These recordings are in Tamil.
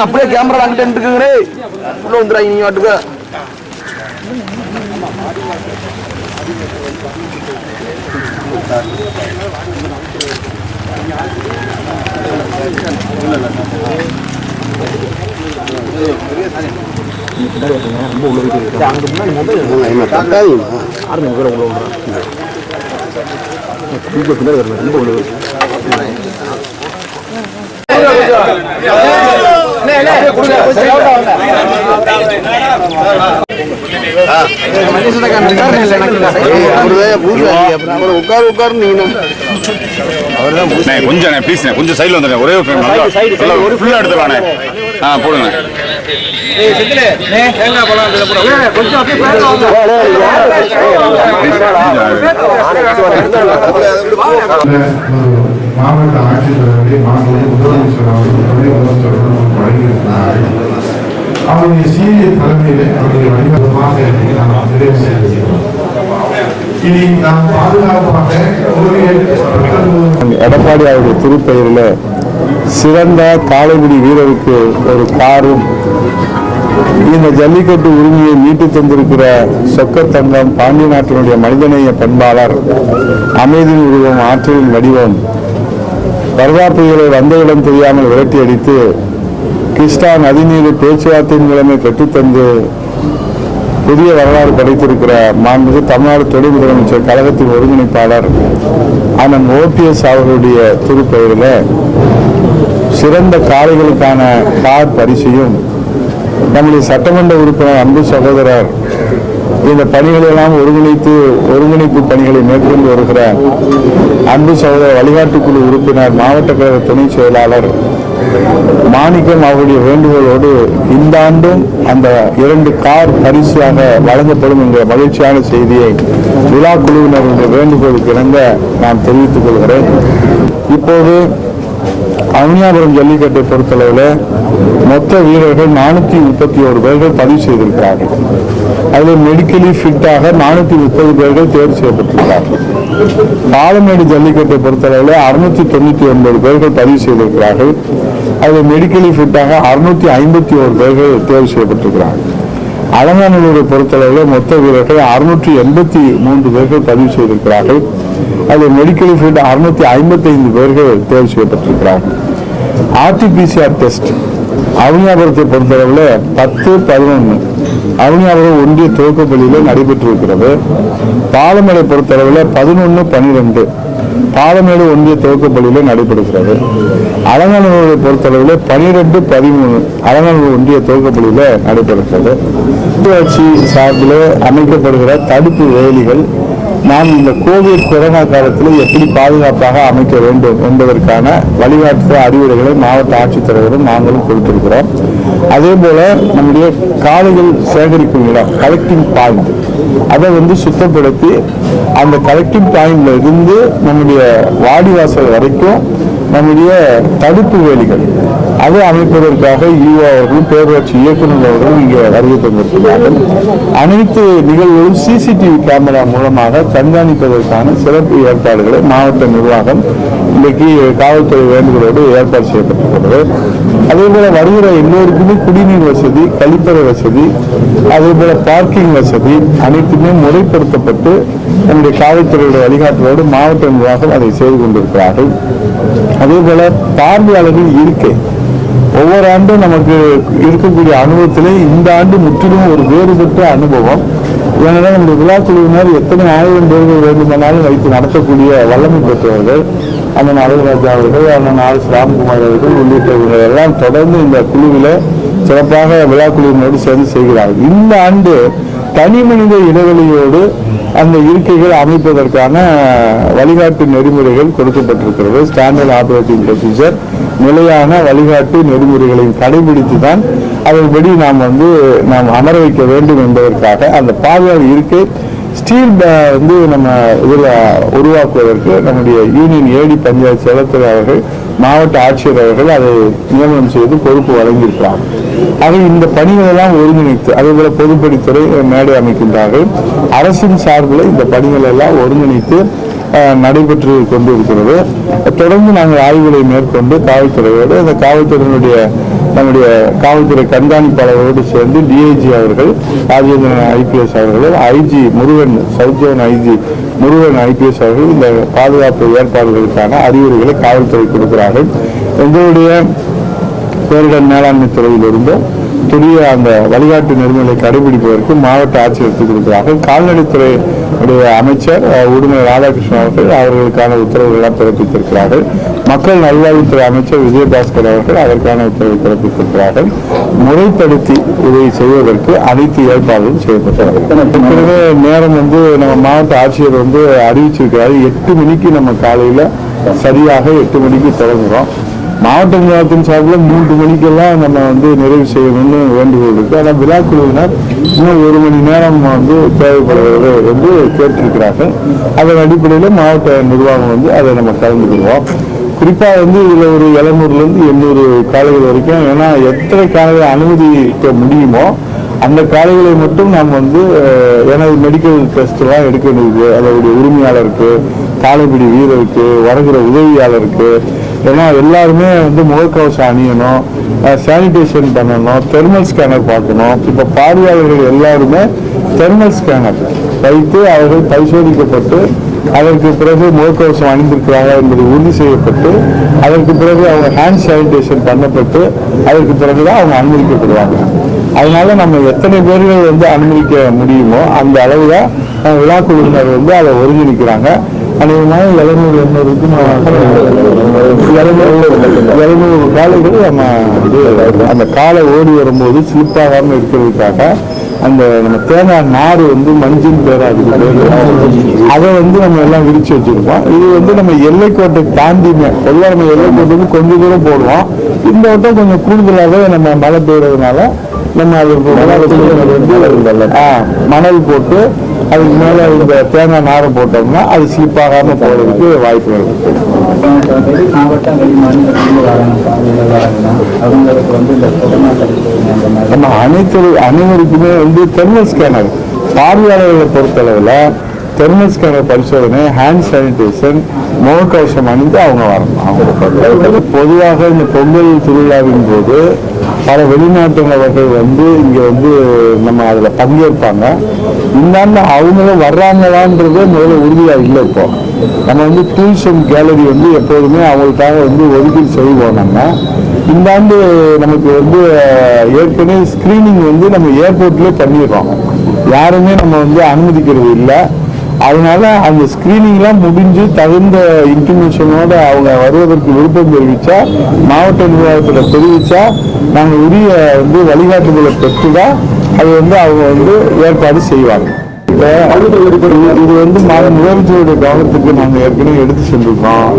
அப்படியே கேமரா அங்கிட்டு இருக்குங்களே உள்ள வந்துடுறாங்க நீங்க வாட்டுக்கு. கொஞ்சம் ப்ளீஸ் கொஞ்சம் சைடில் வந்துடுறேன். ஒரே ஒரு ஃபுல்லாக எடுத்துக்கலாண்ணே. போடுங்க. மாவட்ட ஆட்சித்தலைவரை மாநில முதலமைச்சர் வழங்கியிருக்கிறார்கள். அவருடைய சீரிய தலைமையிலே அவருடைய வழிகாட்டமாக நாம் நிறைவு செய்திருக்கிறோம். இனி நாம் பாதுகாப்பாக எடப்பாடி அவருடைய திருப்பெயரில் சிறந்த காளைகுடி வீரருக்கு ஒரு காரும், இந்த ஜல்லிக்கட்டு உரிமையை மீட்டு தந்திருக்கிற சொக்கத்தங்கம் பாண்டிய நாட்டினுடைய மனிதநேய பண்பாளர், அமைதியின் உருவம், ஆற்றலின் வடிவம், வரலாற்றுகளை வந்த இடம் தெரியாமல் விரட்டி அடித்து கிருஷ்ணா நதிநீர் பேச்சுவார்த்தையின் மூலமே பெற்றுத்தந்து புதிய வரலாறு படைத்திருக்கிற மாண்புமிகு தமிழ்நாடு துணை முதலமைச்சர் கழகத்தின் ஒருங்கிணைப்பாளர் அண்ணன் OPS அவர்களுடைய திருப்பெயரில் சிறந்த காளைகளுக்கான கார் பரிசையும், நம்முடைய சட்டமன்ற உறுப்பினர் அன்பு சகோதரர் இந்த பணிகளை எல்லாம் ஒருங்கிணைப்பு பணிகளை மேற்கொண்டு வருகிற அன்பு சகோதரர் வழிகாட்டுக்குழு உறுப்பினர், மாவட்ட கழக துணை செயலாளர் மாணிக்கம் அவருடைய வேண்டுகோளோடு இந்த ஆண்டும் அந்த 2 கார் பரிசாக வழங்கப்படும் என்ற மகிழ்ச்சியான செய்தியை விழா குழுவினருடைய வேண்டுகோளுக்கு இணங்க நான் தெரிவித்துக் கொள்கிறேன். இப்போது அவனியாபுரம் ஜல்லிக்கட்டை பொறுத்தளவில் மொத்த வீரர்கள் 431 பேர்கள் பதிவு செய்திருக்கிறார்கள். அதில் மெடிக்கலி ஃபிட்டாக 430 பேர்கள் தேர்வு செய்யப்பட்டிருக்கிறார்கள். பாலமேடு ஜல்லிக்கட்டை பொறுத்தளவில் 699 பேர்கள் பதிவு செய்திருக்கிறார்கள். அதில் மெடிக்கலி ஃபிட்டாக 651 பேர்கள் தேர்வு செய்யப்பட்டிருக்கிறார்கள். அலங்காநல்லூரை பொறுத்தளவில் மொத்த வீரர்கள் 683 பேர்கள் பதிவு செய்திருக்கிறார்கள். அதில் மெடிக்கலி ஃபிட் 655 பேர்கள் தேர்வு செய்யப்பட்டிருக்கிறார்கள். RT-PCR டெஸ்ட் அவனியாபுரத்தை பொறுத்தளவில் 10-11 அவனியாபுரம் ஒன்றிய துவக்கப்பள்ளியில் நடைபெற்றிருக்கிறது. பாலமேடை பொறுத்தளவில் 11-12 பாலமேடு ஒன்றிய துவக்கப்பள்ளியில் நடைபெறுகிறது. அலங்காநல்லூரை பொறுத்தளவில் 12-13 அலங்காநல்லூர் ஒன்றிய துவக்கப்பள்ளியில் நடைபெறுகிறது. உள்ளாட்சி சார்பில் அமைக்கப்படுகிற தடுப்பு வேலிகள் நாம் இந்த கோவிட் கொரோனா காலத்தில் எப்படி பாதுகாப்பாக அமைக்க வேண்டும் என்பதற்கான வழிகாட்டு அறிவுரைகளை மாவட்ட ஆட்சித்தலைவரும் நாங்களும் கொடுத்திருக்கிறோம். அதே போல நம்முடைய காளைகள் சேகரிக்கும் இடம் கலெக்டிங் பாயிண்ட் அதை சுத்தப்படுத்தி அந்த கலெக்டிங் பாயிண்ட்ல இருந்து நம்முடைய வாடிவாசல் வரைக்கும் நம்முடைய தடுப்பு வேலிகள் அதை அமைப்பதற்காக ஈஓ அவர்களும் பேரூராட்சி இயக்குநர் அவர்களும் இங்கே வருகை தந்திருக்கிறார்கள். அனைத்து நிகழ்வுகளும் CCTV கேமரா மூலமாக கண்காணிப்பதற்கான சிறப்பு ஏற்பாடுகளை மாவட்ட நிர்வாகம் இன்றைக்கு காவல்துறை வேண்டுகோளோடு ஏற்பாடு செய்யப்பட்டிருக்கிறது. அதே போல வருகிற எல்லோருக்குமே குடிநீர் வசதி, கழிப்பறை வசதி, அதே போல பார்க்கிங் வசதி அனைத்துமே முறைப்படுத்தப்பட்டு நம்முடைய காவல்துறையுடைய வழிகாட்டுவோடு மாவட்ட நிர்வாகம் அதை செய்து கொண்டிருக்கிறார்கள். அதே போல பார்வையாளர்கள் இருக்கை ஒவ்வொரு ஆண்டும் நமக்கு இருக்கக்கூடிய அனுபவத்திலே இந்த ஆண்டு முற்றிலும் ஒரு வேறுபட்ட அனுபவம். ஏன்னா நம்முடைய விழா குழுவினர் எத்தனை 1000 பேர்கள் வேண்டுமானாலும் வைத்து நடத்தக்கூடிய வல்லமை பெற்றவர்கள். அண்ணன் அழகுராஜா அவர்கள், அண்ணன் RS ராம்குமார் அவர்கள் உள்ளிட்டவர்கள் எல்லாம் தொடர்ந்து இந்த குழுவில சிறப்பாக விழா குழுவினரோடு சேர்ந்து செய்கிறார்கள். இந்த ஆண்டு தனி மனித இடைவெளியோடு அந்த இருக்கைகள் அமைப்பதற்கான வழிகாட்டு நெறிமுறைகள் கொடுக்கப்பட்டிருக்கிறது. ஸ்டாண்டர்ட் ஆபரேட்டிங் ப்ரொசீஜர், நிலையான வழிகாட்டு நெறிமுறைகளை கடைபிடித்து தான் அதன்படி நாம் அமர வைக்க வேண்டும் என்பதற்காக அந்த பார்வையாளர் இருக்கை ஸ்டீல் வந்து நம்ம இதில் உருவாக்குவதற்கு நம்முடைய யூனியன் ஏடி பஞ்சாயத்து செயலர் அவர்கள் மாவட்ட ஆட்சியர் அவர்கள் அதை நியமனம் செய்து பொறுப்பு வழங்கியிருக்கிறார். ஆக இந்த பணிகள் எல்லாம் ஒருங்கிணைத்து அதேபோல பொதுப்பணித்துறை மேடை அமைக்கின்றார்கள். அரசின் சார்பில் இந்த பணிகள் எல்லாம் ஒருங்கிணைத்து நடைபெற்று கொண்டிருக்கிறது. தொடர்ந்து நாங்கள் ஆய்வுகளை மேற்கொண்டு காவல்துறையோடு அந்த காவல்துறையினுடைய நம்முடைய காவல்துறை கண்காணிப்பாளரோடு சேர்ந்து டிஐஜி அவர்கள் ராஜேந்திரன் ஐபிஎஸ் அவர்கள் IG Murugan south zone IG Murugan IPS அவர்கள் இந்த பாதுகாப்பு ஏற்பாடுகளுக்கான அறிவுரைகளை காவல்துறை கொடுக்கிறார்கள். எங்களுடைய பேரிடர் மேலாண்மை துறையிலிருந்தும் துரிய அந்த வழிகாட்டு நெறிமுறைகளை கடைபிடிப்பதற்கு மாவட்ட ஆட்சியர் கொடுக்கிறார்கள். கால்நடைத்துறை அமைச்சர் உடுமலை ராதாகிருஷ்ணன் அவர்களுக்கான உத்தரவுகளை பிறப்பித்திருக்கிறார்கள். மக்கள் நல்வாழ்வுத்துறை அமைச்சர் விஜயபாஸ்கர் அவர்கள் அதற்கான உத்தரவை பிறப்பித்திருக்கிறார்கள். முறைப்படுத்தி இதை செய்வதற்கு அனைத்து ஏற்பாடுகளும் செய்யப்பட்டது. நேரம் வந்து நம்ம மாவட்ட ஆட்சியர் வந்து அறிவிச்சிருக்கிறாரு. 8 மணிக்கு நம்ம காலையில சரியாக 8 மணிக்கு தொடங்குறோம். மாவட்ட நிர்வாகத்தின் சார்பில் 3 மணிக்கெல்லாம் நம்ம வந்து நிறைவு செய்யணும்னு வேண்டுகோள் இருக்கு. ஆனால் விழாக்குழுவினர் இன்னும் 1 மணி நேரம் வந்து தேவைப்படுகிறது என்று கேட்டிருக்கிறார்கள். அதன் அடிப்படையில் மாவட்ட நிர்வாகம் வந்து அதை நம்ம கலந்துக்குவோம். குறிப்பாக வந்து இதில் ஒரு 700லேருந்து 800 காளைகள் வரைக்கும், ஏன்னா எத்தனை காளைகளை அனுமதிக்க முடியுமோ அந்த காளைகளை மட்டும் நாம் வந்து, ஏன்னா மெடிக்கல் டெஸ்ட்லாம் எடுக்க வேண்டியது அதோடைய உரிமையாளருக்கு, காளைப்பிடி வீரருக்கு, வருகிற உதவியாளருக்கு, ஏன்னா எல்லாருமே வந்து முகக்கவசம் அணியணும், சானிடேஷன் பண்ணணும், தெர்மல் ஸ்கேனர் பார்க்கணும். இப்போ பார்வையாளர்கள் எல்லாருமே தெர்மல் ஸ்கேனர் வைத்து அவர்கள் பரிசோதிக்கப்பட்டு அதற்கு பிறகு முகக்கவசம் அணிந்திருக்கிறாங்க என்பது உறுதி செய்யப்பட்டு அதற்கு பிறகு அவங்க ஹேண்ட் சானிடேஷன் பண்ணப்பட்டு அதற்கு பிறகுதான் அவங்க அனுமதிக்கப்படுவாங்க. அதனால நம்ம எத்தனை பேர்கள் வந்து அனுமதிக்க முடியுமோ அந்த அளவுல விழாக்குழுவினர் வந்து அதை ஒருங்கிணைக்கிறாங்க. அநேகமாக 700-800க்கும் 700 காளைகள் நம்ம அந்த காலை ஓடி வரும்போது ஸ்லிப்பாகாமல் இருக்கிறதுக்காக அந்த நம்ம தேங்காய் நார் வந்து மஞ்சின் பேரா அதை வந்து நம்ம எல்லாம் விரிச்சு வச்சிருக்கோம். இது வந்து நம்ம எல்லைக்கோட்டை தாண்டிமே பொதுவாக நம்ம எல்லைக்கோட்டுக்கு கொஞ்சம் தூரம் போடுவோம். இந்த வட்டம் கொஞ்சம் கூடுதலாகவே நம்ம மழை பெய்யறதுனால நம்ம அதுக்கு மணல் போட்டு அதுக்கு மேலே இந்த தேங்காய் நாரம் போட்டோம்னா அது ஸ்லிப்பாகாமல் போகிறதுக்கு வாய்ப்பு இருக்கு. நம்ம அனைவருக்குமே வந்து தெர்மல் ஸ்கேனர் பார்வையாளர்களை பொறுத்தளவில் தெர்மல் ஸ்கேனர் பரிசோதனை, ஹேண்ட் சானிடேஷன், முகக்கவசம் அணிந்து அவங்க வரணும். அவங்க பொதுவாக இந்த பொங்கல் திருவிழாவின் போது பல வெளிநாட்டினவர்கள் வந்து இங்கே வந்து நம்ம அதில் பங்கேற்பாங்க. இந்தாண்டு அவங்களும் வர்றாங்களான்றது முதல்ல உறுதியாக இல்லை. இப்போ நம்ம வந்து டூரிசம் கேலரி வந்து எப்போதுமே அவங்களுக்காக வந்து ஒதுக்கீடு செய்வோம். நம்ம இந்த ஆண்டு நமக்கு வந்து ஏற்கனவே ஸ்கிரீனிங் வந்து நம்ம ஏர்போர்ட்லேயே பண்ணிடுறோம். யாருமே நம்ம வந்து அனுமதிக்கிறது இல்லை. அதனால அந்த ஸ்கிரீனிங்லாம் முடிஞ்சு தகுந்த இன்டிமேஷனோட அவங்க வருவதற்கு விருப்பம் தெரிவித்தா மாவட்ட நிர்வாகத்தில் தெரிவித்தா நாங்கள் உரிய வந்து வழிகாட்டுதலை பெற்று தான் அது வந்து அவங்க வந்து ஏற்பாடு செய்வாங்க. இது வந்து முதலமைச்சருடைய கவனத்துக்கு நாங்கள் ஏற்கனவே எடுத்து சென்றிருக்கோம்.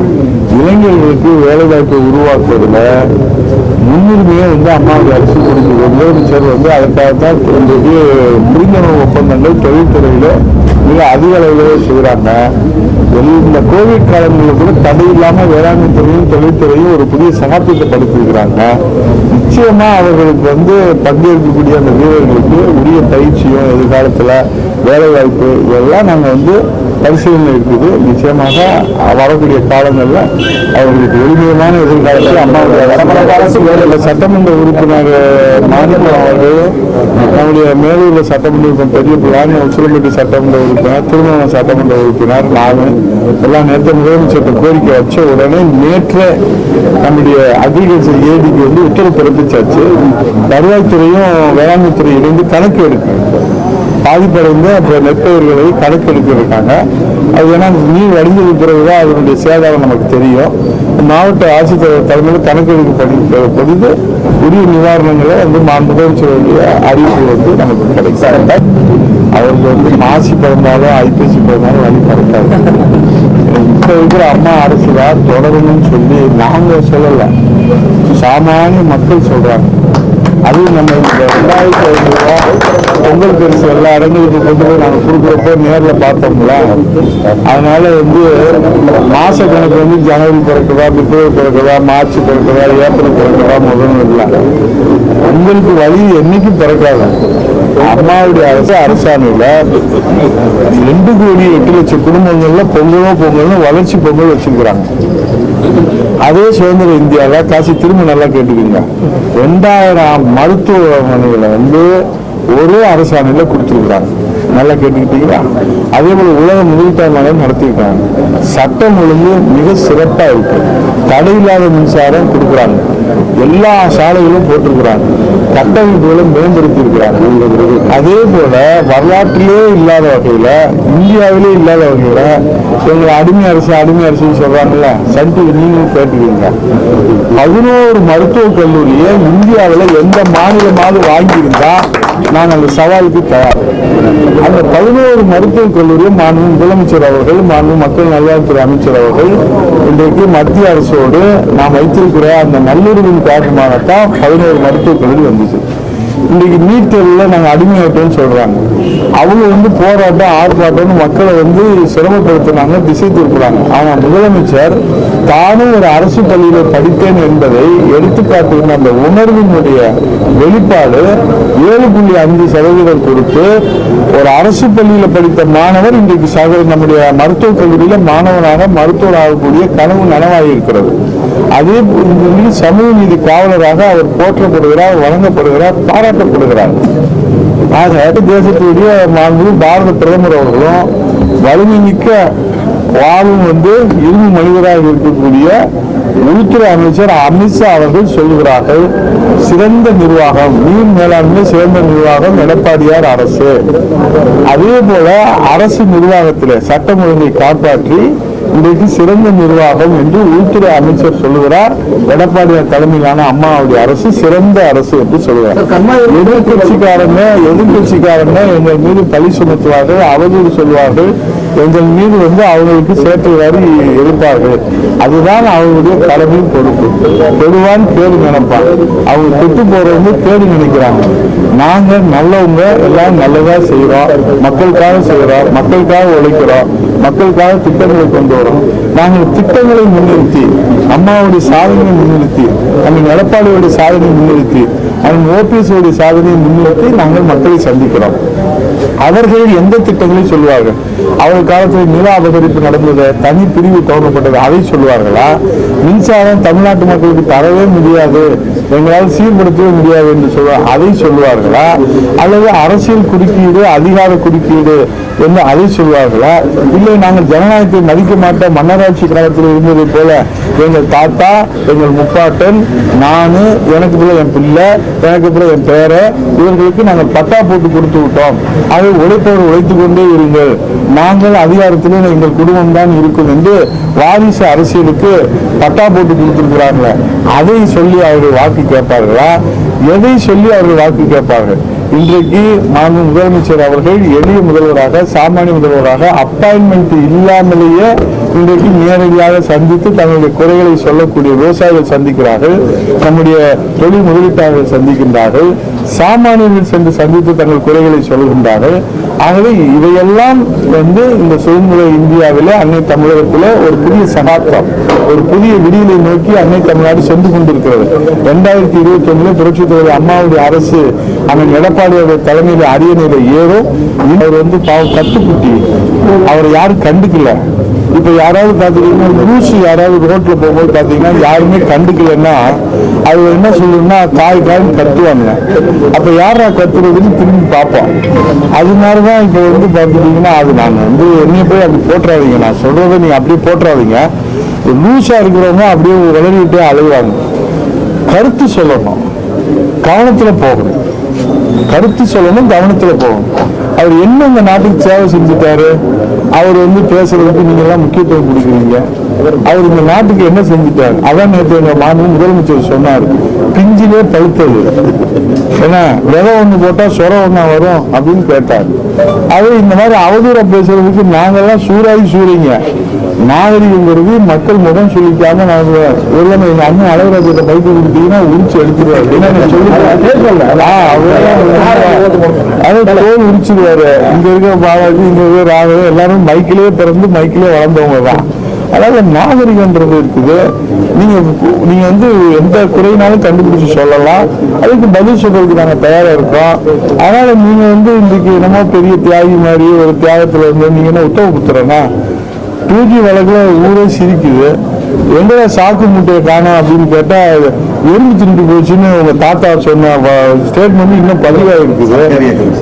இளைஞர்களுக்கு வேலைவாய்ப்பை உருவாக்குவதில் முன்னுரிமையை வந்து அம்மாவுடைய அரசு கொடுக்குது. முதலமைச்சர் வந்து அதற்காகத்தான் இன்றைக்கு புரிந்துணர்வு ஒப்பந்தங்கள் தொழில்துறையில் மிக அதிக அளவில் செய்கிறாங்க. இந்த கோவிட் காலங்களில் கூட தடை இல்லாமல் வேளாண்மை துறையும் தொழில்துறையும் ஒரு புதிய சகாப்தப்படுத்திருக்கிறாங்க. நிச்சயமா அவர்களுக்கு வந்து பங்கேற்கக்கூடிய அந்த வீரர்களுக்கு உரிய பயிற்சியும் எதிர்காலத்தில் வேலை வாய்ப்பு இதெல்லாம் நாங்கள் வந்து பரிசீலனை இருக்குது. நிச்சயமாக வரக்கூடிய காலங்களில் அவர்களுக்கு எளிமையான எதிர்காலத்தில் அம்மாவுடைய சட்டமன்ற உறுப்பினர் மாநிலம் அவர்கள், நம்முடைய மேலூர்ல சட்டமன்ற உறுப்பினர் பெரிய பிள்ளாங்க, உசிலம்பட்டி சட்டமன்ற உறுப்பினர், திருமணம் சட்டமன்ற உறுப்பினர், நானும் எல்லாம் நேற்று முதலமைச்சர் கோரிக்கை வச்ச உடனே நேற்று நம்முடைய அக்ரிகல்ச்சர் ஏடிக்கு வந்து உத்தரவு பிறப்பிச்சாச்சு. வருவாய்த்துறையும் வேளாண்மை துறை இணைந்து கணக்கு எடுக்கணும். பாதிப்படைந்து அப்புறம் நெற்பயிர்களை கணக்கெடுக்க இருக்காங்க. அது ஏன்னா நீர் வடிந்தது பிறகுதான் அதனுடைய சேதாரம் நமக்கு தெரியும். மாவட்ட ஆட்சித்தலைவர் தலைமையில் கணக்கெடுக்கப்பட்டு உரிய நிவாரணங்களை வந்து முதலமைச்சருடைய அறிவிப்பு வந்து நமக்கு கிடைக்கும். அவருக்கு வந்து மாசி பிறந்தாலும் ஐப்பசி பிறந்தாலும் வழி கிடைக்காது. இப்ப இருக்கிற அம்மா அரசு தான் தொடரணும்னு சொல்லி நாங்க சொல்லல, சாமானிய மக்கள் சொல்றாங்க. அதுவும் நம்ம இந்த 2500 ரூபாய் பொங்கல் பரிசு எல்லா இடங்களுக்கும் கொண்டு போய் நாங்கள் கொடுக்குறப்போ நேரில் பார்த்தோம்ல. அதனால மாச கணக்கு ஜனவரி பிறக்குதா, பிப்ரவரி பிறக்குதா, மார்ச் பிறக்குதா, ஏப்ரல் பிறக்குதா முதல்ல இல்லை. உங்களுக்கு வழி என்னைக்கு பிறக்காது. அம்மாவுடைய அரசாணையில 2,08,00,000 குடும்பங்கள்ல பொங்கல்னு வளர்ச்சி பொங்கல் வச்சிருக்கிறாங்க. அதே சுதந்திர இந்தியாவில் காசி திரும்ப நல்லா கேட்டுக்கீங்க, 2000 மருத்துவமனைகளை ஒரே அரசாணையில கொடுத்துருக்குறாங்க. நல்லா கேட்டுக்கிட்டீங்களா? அதே போல உலக முதலீட்டாளர் மாநாடு நடத்திருக்காங்க. சட்டம் ஒழுங்கு மிக சிறப்பா இருக்கு. தடையில்லாத மின்சாரம் கொடுக்குறாங்க. எல்லா சாலைகளும் போட்டிருக்கிறாங்க. கட்டமைப்புகளை மேம்படுத்தி இருக்கிறாங்க. அதே போல வரலாற்றிலே இல்லாத வகையில, இந்தியாவிலே இல்லாத வகையில எங்களை அடிமை அரசு சொல்றாங்கல்ல, சன்டி நீங்களும் கேட்டுக்கீங்க. 11 மருத்துவக் கல்லூரியை இந்தியாவில் எந்த மாநிலமாவது வாங்கியிருந்தா நான் அந்த சவாலுக்கு தயார். அந்த 11 மருத்துவக் கல்லூரியை மாண்பு முதலமைச்சர் அவர்கள், மாண்பு மக்கள் நல்வாழ்வுத்துறை அமைச்சர் அவர்கள் இன்றைக்கு மத்திய அரசோடு நாம் வைத்திருக்கிற அந்த நல்லுறவின் காரணமாகத்தான் 11 மருத்துவக் கல்லூரி வந்துச்சு. இன்றைக்கு நீட் தேர்வில் நாங்கள் அடிமையாட்டோம்னு சொல்றாங்க. அவங்க போராட்டம் ஆர்ப்பாட்டம்னு மக்களை சிரமப்படுத்தினாங்க, திசை திருப்புறாங்க. ஆனால் முதலமைச்சர் தானும் ஒரு அரசு பள்ளியில் படித்தேன் என்பதை எடுத்துக்காட்டுகிற அந்த உணர்வினுடைய வெளிப்பாடு 7.5% கொடுத்து ஒரு அரசு பள்ளியில் படித்த மாணவர் இன்றைக்கு நம்முடைய மருத்துவக் கல்லூரியில மாணவனாக மருத்துவர் ஆகக்கூடிய கனவு நனவாகியிருக்கிறது. அதே சமூக நீதி காவலராக அவர் போற்றப்படுகிறார், வழங்கப்படுகிறார், பாராட்டப்படுகிறார். ஆக தேசத்துடைய மாண்பு பாரத பிரதமர் அவர்களும் வலிமை மிக்க வாழும் இரும்பு மனிதராக இருக்கக்கூடிய உள்துறை அமைச்சர் அமித்ஷா அவர்கள் சொல்லுகிறார்கள், சிறந்த நிர்வாகம், நீர் மேலாண்மை சிறந்த நிர்வாகம் எடப்பாடியார் அரசு. அதே போல அரசு நிர்வாகத்தில் சட்டம் ஒழுங்கை காப்பாற்றி இன்றைக்கு சிறந்த நிர்வாகம் என்று உள்துறை அமைச்சர் சொல்லுகிறார். எடப்பாடியார் தலைமையிலான அம்மாவுடைய அரசு சிறந்த அரசு என்று சொல்லுகிறார். எதிர்கட்சிக்காரங்க எங்கள் மீது பழி சுமத்துவார்கள், அவதூறு சொல்வார்கள், எங்கள் மீது அவங்களுக்கு சேற்று வரி எடுப்பார்கள். அதுதான் அவங்களுடைய கடமையும் பொறுப்பு. பொதுவான் கேடு நினைப்பாங்க, அவங்க தொட்டு போறவங்க கேடு நினைக்கிறாங்க. நாங்க நல்லவங்க, எல்லாம் நல்லதா செய்யறோம், மக்களுக்காக செய்யறோம், மக்களுக்காக உழைக்கிறோம், மக்களுக்காக திட்டங்களை கொண்டு வரோம். நாங்கள் திட்டங்களை முன்னிறுத்தி, அம்மாவுடைய சாதனையை முன்னிறுத்தி, அண்ணன் எடப்பாடியுடைய சாதனையை முன்னிறுத்தி, அண்ணன் ஓபிஎஸ் உடைய சாதனையை முன்னிறுத்தி நாங்கள் மக்களை சந்திக்கிறோம். அவர்கள் எந்த திட்டங்களை சொல்லுவார்கள்? அவர்கள் காலத்தில் நில அபகரிப்பு நடந்தது, தனி பிரிவு துவங்கப்பட்டது, அதை சொல்லுவார்களா? மின்சாரம் தமிழ்நாட்டு மக்களுக்கு தரவே முடியாது, எங்களால் சீர்படுத்தவே முடியாது என்று சொல்வார், அதை சொல்லுவார்களா? அல்லது அரசியல் குறுக்கீடு, அதிகார குறுக்கீடு என்று அதை சொல்வார்களா? இல்லை நாங்கள் ஜனநாயகத்தை மதிக்க மாட்டோம், மன்னராட்சி காலத்தில் இருந்ததை போல எங்கள் தாத்தா, எங்கள் முப்பாட்டன், நானு, எனக்கு பிள்ளை என் பிள்ளை, எனக்கு பிள்ளை என் பேரை, இவர்களுக்கு நாங்கள் பட்டா போட்டு கொடுத்து விட்டோம், அதை உழைப்பவர் உழைத்துக் கொண்டே இருங்கள், நாங்கள் அதிகாரத்திலே எங்கள் குடும்பம் தான் இருக்கும் என்று வாரிசு அரசியலுக்கு பட்டா போட்டு கொடுத்திருக்கிறாங்க. அதை சொல்லி அவர்கள் வாக்கு கேட்பார்களா? எதை சொல்லி அவர்கள் வாக்கு கேட்பார்கள்? இன்றைக்கு மாண்பு முதலமைச்சர் அவர்கள் எளிய முதல்வராக, சாமானிய முதல்வராக, அப்பாயின்மெண்ட் இல்லாமலேயே இன்றைக்கு நேரடியாக சந்தித்து தங்களுடைய குறைகளை சொல்லக்கூடிய விவசாயிகள் சந்திக்கிறார்கள், நம்முடைய தொழில் முதலீட்டாளர்கள் சந்திக்கின்றார்கள், சாமானியர்கள் சென்று சந்தித்து தங்கள் குறைகளை சொல்கின்றார்கள். ஆகவே இவையெல்லாம் இந்த சுதந்திர இந்தியாவிலே அன்னை தமிழகத்திலே ஒரு புதிய சகாப்தம், ஒரு புதிய விடியலை நோக்கி அன்னை தமிழ்நாடு சென்று கொண்டிருக்கிறது. 2021 புரட்சித் தலைவர் அம்மாவுடைய அரசு அண்ணன் எடப்பாடியோட தலைமையில அரியணையில ஏறும். அவர் பாவம் கட்டுக்குட்டி, அவரை யாரும் கண்டுக்கல. இப்ப யாராவது பாத்தீங்கன்னா லூசு யாராவது ரோட்ல போகும்போது பாத்தீங்கன்னா யாருமே கண்டுக்கலன்னா அது என்ன சொல்லணும்னா காய்னு கத்துவாங்க. அப்ப யாரா கத்துறதுன்னு திரும்பி பார்ப்போம். அது மாதிரிதான் இப்ப பாத்துட்டீங்கன்னா அது நாங்க என்னைய போய் அப்படி போட்டுறாதீங்க, நான் சொல்றதை நீங்க அப்படியே போட்டுறாதீங்க. லூசா இருக்கிறவங்க அப்படியே விளையாடிட்டே அலைவாங்க. கருத்து சொல்லணும், கவனத்துல போகணும், கருத்து சொல்லணும், கவனத்துல போகணும். அவர் என்ன இந்த நாட்டுக்கு சேவை செஞ்சுட்டாரு? அவர் பேசுறதுக்கு நீங்க எல்லாம் முக்கியத்துவம் கொடுக்குறீங்க. அவர் இந்த நாட்டுக்கு என்ன செஞ்சுட்டாரு? அதான் நேற்று எங்க மாநில முதலமைச்சர் சொன்னாரு, பிஞ்சிலே பழுத்தது, ஏன்னா விதை ஒண்ணு போட்டா சொரம் ஒண்ணா வரும் அப்படின்னு கேட்டார். அது இந்த மாதிரி அவதூற பேசுறதுக்கு நாங்கெல்லாம் சூறீங்க. நாகரிகங்கிறது மக்கள் முகம் சொல்லிக்காம நாங்க எங்க அண்ணன் அழகராஜத்தை பைக்கு கொடுத்தீங்கன்னா உரிச்சு எடுத்துருவாரு. அதை தோல் உரிச்சிருவாரு. இங்க இருக்க பாலாஜி, இங்க இருக்க ராகு எல்லாரும் மைக்கிலே பிறந்து மைக்கிலே வளர்ந்தவங்க தான். அதாவது நாகரிகன்றது இருக்குது. நீங்க வந்து எந்த குறையினாலும் கண்டுபிடிச்சு சொல்லலாம், அதுக்கு பதில் சொல்றதுக்கு நாங்கள் தயாரா இருக்கோம். அதனால நீங்க வந்து இன்னைக்கு என்னமோ பெரிய தியாகி மாதிரி ஒரு தியாகத்துல இருந்து நீங்க என்ன உத்தம புத்திரனா? 2G வழக்குல ஊரே சிரிக்குது. எங்கடா சாக்கு மூட்டையை காணோம் அப்படின்னு கேட்டா எறும்பு திண்டு போச்சுன்னு உங்க தாத்தா சொன்ன ஸ்டேட்மெண்ட் இன்னும் பதிவாக இருக்குது.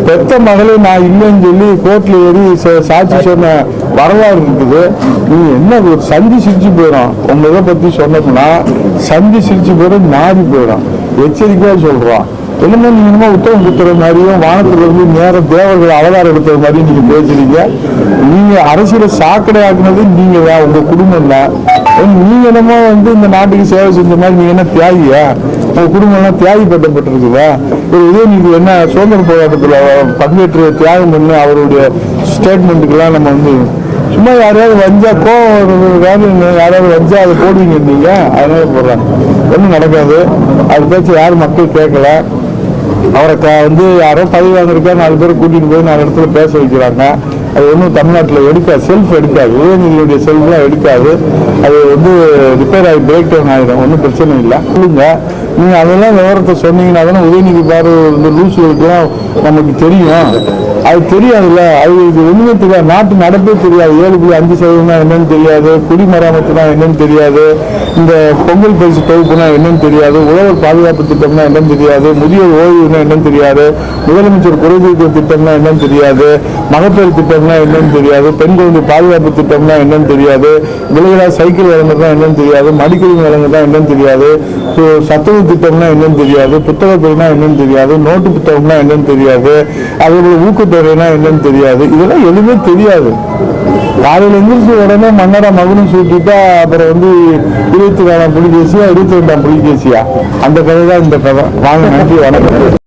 பெத்த மகளே நான் இல்லைன்னு சொல்லி கோர்ட்ல ஏறி சாட்சி சொன்ன வரலாறு இருக்குது. நீங்க என்ன ஒரு சந்தி சிரிச்சு போயிடும். உங்க இதை பத்தி சொன்னோம்னா சந்தி சிரிச்சு போயிடும், நாடி போயிடும். எச்சரிக்கையா சொல்றோம். என்னமோ நீங்க என்னமோ உத்தம புத்திர மாதிரியும் வானத்துல இருந்து நேரம் தேவர்கள் அவதாரம் எடுத்தது மாதிரி நீங்க பேசுறீங்க. நீங்க அரசியலை சாக்கடை ஆக்குனது நீங்க தான், உங்க குடும்பம் தான். நீங்க என்னமோ வந்து இந்த நாட்டுக்கு சேவை செஞ்ச மாதிரி நீங்க என்ன தியாகியா? உங்க குடும்பம் எல்லாம் தியாகி பட்டப்பட்டிருக்குதா? இதே நீங்க என்ன சுதந்திர போராட்டத்துல பங்கேற்று தியாகம் பண்ணி அவருடைய ஸ்டேட்மெண்ட்டுக்கெல்லாம் நம்ம வந்து சும்மா யாரையாவது வஞ்சா கோவம் யாராவது வஞ்சா அதை போடுவீங்க நீங்க. அதனால போடுறாங்க, ஒன்றும் நடக்காது. அது பேச்சு யாரும் மக்கள் கேட்கல. அவரை வந்து யாரோ பதவி வாங்கிருக்கா 4 பேரை கூட்டிட்டு போய் 4 இடத்துல பேச வைக்கிறாங்க. அது ஒன்றும் தமிழ்நாட்டில் எடுக்காது, செல்ஃப் எடுக்காது, உதயநிதியுடைய செல்ஃப்லாம் எடுக்காது. அது வந்து ரிப்பேர் ஆகி பிரேக் டவுன் ஆகிடும், ஒன்றும் பிரச்சனை இல்லை. இல்லைங்க, நீங்கள் அதெல்லாம் விவரத்தை சொன்னீங்கன்னா தானே உதயநிதி பாரு இந்த லூசுகளுக்கெல்லாம் நமக்கு தெரியும். அது தெரியாதுல்ல, அது இது ஒன்றுமே தெரியாது. நாட்டு நடப்பே தெரியாது. 7.5% என்னன்னு தெரியாது, குடிமராமத்துனா என்னன்னு தெரியாது, இந்த பொங்கல் பரிசு தொகுப்புனா என்னன்னு தெரியாது, உழவர் பாதுகாப்பு திட்டம்னா என்னன்னு தெரியாது, முதியோர் ஓய்வுனா என்னன்னு தெரியாது, முதலமைச்சர் குறைதீர்ப்பு திட்டம்னா என்னன்னு தெரியாது, மகப்பேறு திட்டம்னா என்னன்னு தெரியாது, பெண் குழந்தை பாதுகாப்பு திட்டம்னா என்னன்னு தெரியாது, விலையில்லா சைக்கிள் வழங்குறதா என்னன்னு தெரியாது, மடிக்கணினி வழங்குறதா என்னன்னு தெரியாது, சத்துணவு திட்டம்னா என்னன்னு தெரியாது, புத்தக தொகைனா என்னன்னு தெரியாது, நோட்டு புத்தகம்னா என்னன்னு தெரியாது, அதோட ஊக்கத்தொகைனா என்னன்னு தெரியாது. இதெல்லாம் எதுவுமே தெரியாது. காலையில் எந்திரிச்சு உடனே மன்னரா மகனும் சூட்டிட்டா அப்புறம் வந்து 24ஆம் புலிகேசியா 22ஆம் புலிகேசியா, அந்த கதை தான் இந்த கதை. வாங்க, நன்றி, வணக்கம்.